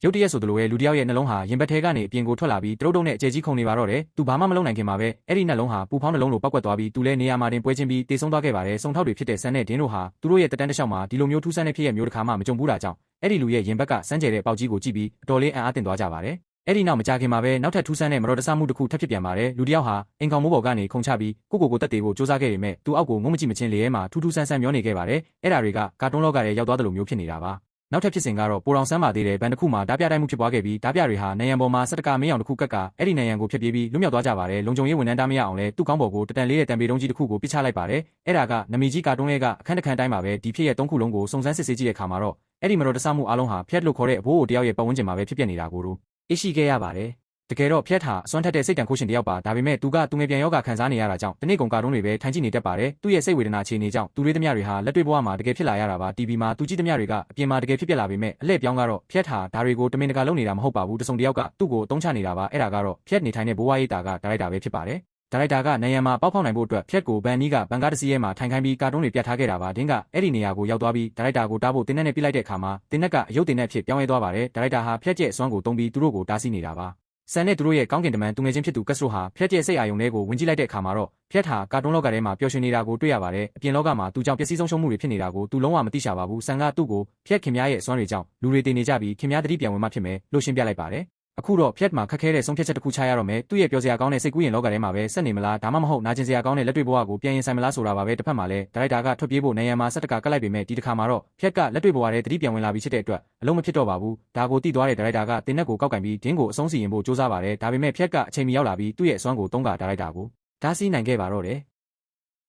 ရုတ်တရက်ဆိုသလိုပဲလူတယောက်ရဲ့နှလုံးဟာရင်ဘတ်ထဲကနေအပြင်ကိုထွက်လာပြီးတရုတ်တုံးနဲ့အကျယ်ကြီးခုန်နေပါတော့တယ်။သူဘာမှမလုပ်နိုင်ခင်မှာပဲအဲ့ဒီနှလုံးဟာပူဖောင်းနှလုံးလိုပောက်ကွက်သွားပြီးသူလည်းနေရာမှာတင်ပွဲချင်းပြီးတေဆုံးသွားခဲ့ပါတယ်။စုံထောက်တွေဖြစ်တဲ့ဆန်းနဲ့ဒင်းတို့ဟာသူတို့ရဲ့တက်တန်းတစ်လျှောက်မှာဒီလိုမျိုးထူးဆန်းတဲ့ဖြစ်ရမျိုးတစ်ခါမှမကြုံဘူးတာကြောင့်အဲ့ဒီလူရဲ့ရင်ဘက်ကစမ်းကြဲတဲ့ပေါက်ကြီးကိုကြည့်ပြီးအတော်လေးအံ့အားသင့်သွားကြပါတယ်။အဲ့ဒီနောက်မကြာခင်မှာပဲနောက်ထပ်ထူးဆန်းတဲ့မတော်တဆမှုတစ်ခုထပ်ဖြစ်ပြန်ပါတယ်။လူတယောက်ဟာအိမ်ကောင်မိုးပေါ်ကနေခုန်ချပြီးကိုတက်တေဖို့စူးစမ်းခဲ့ပေမဲ့သူအောက်ကိုငုံမကြည့်မချင်းလေထဲမှာထူးထူးဆန်းဆန်းမျောနေခဲ့ပါတယ်။အဲ့ဒါတွေကကာတွန်းလောကရဲ့ရောက်သွားသလိုမျိုးဖြစ်နေတာပါ။နောက်ထပ်ဖြစ်စဉ်ကတော့ပိုတောင်ဆန်းပါသေးတယ်ဘန်တစ်ခုမှာဓာပြတိုက်မှုဖြစ်ပွားခဲ့ပြီးဓာပြတွေဟာနံရံပေါ်မှာစက်တကာမင်းအောင်တစ်ခုကက်ကအဲ့ဒီနံရံကိုဖျက်ပြေးပြီးလွတ်မြောက်သွားကြပါတယ်လုံခြုံရေးဝန်ထမ်းတားမရအောင်လဲသူ့ကောင်းပေါ်ကိုတန်လေးတဲ့တံပေတုံးကြီးတစ်ခုကိုပစ်ချလိုက်ပါတယ်အဲ့ဒါကနမီကြီးကာတွန်းလေးကအခန်းတစ်ခန်းတိုင်းမှာပဲဒီဖြစ်ရဲ့၃ခုလုံးကိုစုံစမ်းစစ်ဆေးကြည့်တဲ့အခါမှာတော့အဲ့ဒီမတော်တဆမှုအလုံးဟာဖျက်လို့ခေါ်တဲ့အဘိုးအိုတယောက်ရဲ့ပတ်ဝန်းကျင်မှာပဲဖြစ်ပျက်နေတာကိုတို့သိရှိခဲ့ရပါတယ်တကယ်တော့ဖျက်ဟာအစွမ်းထက်တဲ့စိတ်တန်ခိုးရှင်တယောက်ပါဒါပေမဲ့သူကသူငယ်ပြန်ယောဂခံစားနေရတာကြောင့်တနေ့ကုန်ကာတွန်းတွေပဲထိုင်ကြည့်နေတတ်ပါတယ်သူ့ရဲ့စိတ်ဝေဒနာအခြေအနေကြောင့်သူတွေးသမျှတွေဟာလက်တွေ့ဘဝမှာတကယ်ဖြစ်လာရတာပါ TV မှာသူကြည့်သမျှတွေကအပြင်မှာတကယ်ဖြစ်ပျက်လာပေမဲ့အလှည့်ပြောင်းကတော့ဖျက်ဟာဒါတွေကိုတမင်တကာလုပ်နေတာမဟုတ်ပါဘူးတစုံတယောက်ကသူ့ကိုအသုံးချနေတာပါအဲ့ဒါကတော့ဖျက်နေထိုင်တဲ့ဘိုးဝါရေးတာကဒါရိုက်တာပဲဖြစ်ပါတယ်ဒါရိုက်တာကနံရံမှာပေါက်ဖောက်နိုင်ဖို့အတွက်ဖျက်ကိုဘန်နီးကဘန်ကားတစ်စီးရဲမှာထိုင်ခိုင်းပြီးကာတွန်းတွေပြတ်ထားခဲ့တာပါဒင်းကအဲ့ဒီနေရာကိုရောက်သွားပြီးဒါရိုက်တာကိုတားဖို့တင်းနဲ့ပြစ်လိုက်တဲ့အခါမှာတင်းနဲ့ကအယုတ်တင်းနဲ့ဖြစ်ပြောင်းလဲသွားပါတယ်ဒါရိုက်တာဟာဖျက်ရဲ့အစွမ်းကိုတုံးပြီးသူတို့ကိုတားဆီးနေတာပါဆန်နဲ့သူတို့ရဲ့ကောင်းကင်တမန်သူငယ်ချင်းဖြစ်သူကက်စထရိုဟာဖျက်ရဲ့စိတ်အာရုံတွေကိုဝင်ကြည့်လိုက်တဲ့အခါမှာတော့ဖျက်ဟာကာတွန်းလောကထဲမှာပျော်ရွှင်နေတာကိုတွေ့ရပါတယ်အပြင်လောကမှာသူကြောင့်ပျက်စီးဆုံးရှုံးမှုတွေဖြစ်နေတာကိုသူလုံးဝမသိရှာပါဘူးဆန်ကသူ့ကိုဖျက်ခင်များရဲ့အစွမ်းတွေကြောင့်လူတွေတည်နေကြပြီးခင်များတတိပြန်ဝင်မှဖြစ်မယ်လို့ရှင်းပြလိုက်ပါတယ်အခုတော့ဖျက်မှာခက်ခဲတဲ့ဆုံးဖြတ်ချက်တစ်ခုချရတော့မယ်သူ့ရဲ့ပြောစရာကောင်းတဲ့စိတ်ကူးရင်လောကထဲမှာပဲဆက်နေမလားဒါမှမဟုတ်နာကျင်စရာကောင်းတဲ့လက်တွေ့ဘဝကိုပြန်ရင်ဆိုင်မလားဆိုတာပါပဲတစ်ဖက်မှာလည်းဒါရိုက်တာကထွက်ပြေးဖို့နေရံမှာစက်တကကတ်လိုက်ပေမဲ့ဒီတစ်ခါမှာတော့ဖျက်ကလက်တွေ့ဘဝထဲတတိပြန်ဝင်လာပြီးဖြစ်တဲ့အတွက်အလုံးမဖြစ်တော့ပါဘူးဒါကိုသိသွားတဲ့ဒါရိုက်တာကတင်နက်ကိုကောက်ကင်ပြီးဒင်းကိုအဆုံးစီရင်ဖို့စူးစမ်းပါတယ်ဒါပေမဲ့ဖျက်ကအချိန်မီရောက်လာပြီးသူ့ရဲ့အစွမ်းကိုသုံးကဒါရိုက်တာကိုတားဆီးနိုင်ခဲ့ပါတော့တယ်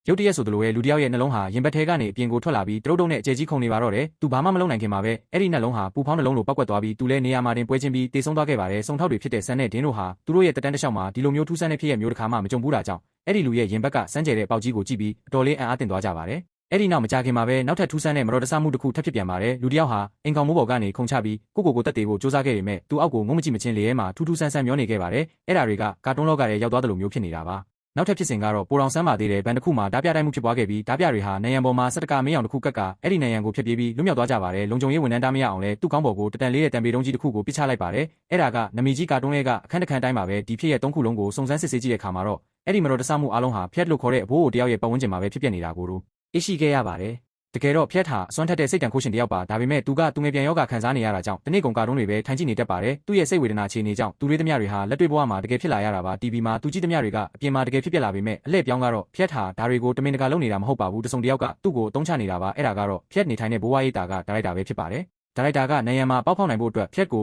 ရုတ်တရက်ဆိုသလိုပဲလူတယောက်ရဲ့နှလုံးဟာရင်ဘတ်ထဲကနေအပြင်ကိုထွက်လာပြီးတရုတ်တုံးနဲ့အကျယ်ကြီးခုန်နေပါတော့တယ်သူဘာမှမလုပ်နိုင်ခင်မှာပဲအဲ့ဒီနှလုံးဟာပူဖောင်းနှလုံးလိုပောက်ကွက်သွားပြီးသူလည်းနေရာမှာတင်ပွဲချင်းပြီးတေဆုံးသွားခဲ့ပါတယ်စုံထောက်တွေဖြစ်တဲ့ဆန်းနဲ့ဒင်းတို့ဟာသူတို့ရဲ့တက်တန်းတစ်လျှောက်မှာဒီလိုမျိုးထူးဆန်းတဲ့ဖြစ်ရမျိုးတစ်ခါမှမကြုံဘူးတာကြောင့်အဲ့ဒီလူရဲ့ရင်ဘက်ကစမ်းကြဲတဲ့ပေါက်ကြီးကိုကြည့်ပြီးအတော်လေးအံ့အားသင့်သွားကြပါတယ်အဲ့ဒီနောက်မကြာခင်မှာပဲနောက်ထပ်ထူးဆန်းတဲ့မတော်တဆမှုတစ်ခုထပ်ဖြစ်ပြန်ပါတယ်လူတယောက်ဟာအိမ်ကောင်မိုးပေါ်ကနေခုန်ချပြီးကိုတက်တေဖို့စူးစမ်းခဲ့ပေမဲ့သူအောက်ကိုငုံမကြည့်မချင်းလေထဲမှာထူးထူးဆန်းဆန်းမျောနေခဲ့ပါတယ်အဲ့ဒါတွေကကာတွန်းလောကရဲ့ရောက်သွားသလိုမျိုးဖြစ်နေတာပါနောက်ထပ်ဖြစ်စဉ်ကတော့ပိုတောင်ဆန်းပါသေးတယ်ဘန်တစ်ခုမှာဓာပြတိုက်မှုဖြစ်ပွားခဲ့ပြီးဓာပြတွေဟာနံရံပေါ်မှာစက်တကာမင်းအောင်တစ်ခုကက်ကအဲ့ဒီနံရံကိုဖျက်ပြေးပြီးလွတ်မြောက်သွားကြပါတယ်လုံခြုံရေးဝန်ထမ်းတားမရအောင်လဲသူ့ကောင်းပေါ်ကိုတန်လေးတဲ့တံပေတုံးကြီးတစ်ခုကိုပစ်ချလိုက်ပါတယ်အဲ့ဒါကနမီကြီးကာတွန်းလေးကအခန်းတစ်ခန်းတိုင်းမှာပဲဒီဖြစ်ရဲ့၃ခုလုံးကိုစုံစမ်းစစ်ဆေးကြည့်တဲ့အခါမှာတော့အဲ့ဒီမတော်တဆမှုအလုံးဟာဖျက်လို့ခေါ်တဲ့အဘိုးအိုတယောက်ရဲ့ပတ်ဝန်းကျင်မှာပဲဖြစ်ပျက်နေတာကိုတို့သိရှိခဲ့ရပါတယ်တကယ်တော့ဖျက်ဟာအစွမ်းထက်တဲ့စိတ်တန်ခိုးရှင်တယောက်ပါဒါပေမဲ့သူကသူငယ်ပြန်ယောဂခံစားနေရတာကြောင့်တနေ့ကုန်ကာတွန်းတွေပဲထိုင်ကြည့်နေတတ်ပါတယ်သူ့ရဲ့စိတ်ဝေဒနာအခြေအနေကြောင့်သူတွေးသမျှတွေဟာလက်တွေ့ဘဝမှာတကယ်ဖြစ်လာရတာပါ TV မှာသူကြည့်သမျှတွေကအပြင်မှာတကယ်ဖြစ်ပျက်လာပေမဲ့အလှည့်ပြောင်းကတော့ဖျက်ဟာဒါတွေကိုတမင်တကာလုပ်နေတာမဟုတ်ပါဘူးတစုံတယောက်ကသူ့ကိုအသုံးချနေတာပါအဲ့ဒါကတော့ဖျက်နေထိုင်တဲ့ဘိုးဝါရေးတာကဒါရိုက်တာပဲဖြစ်ပါတယ်ဒါရိုက်တာကနံရံမှာပေါက်ဖောက်နိုင်ဖို့အတွက်ဖျက်ကို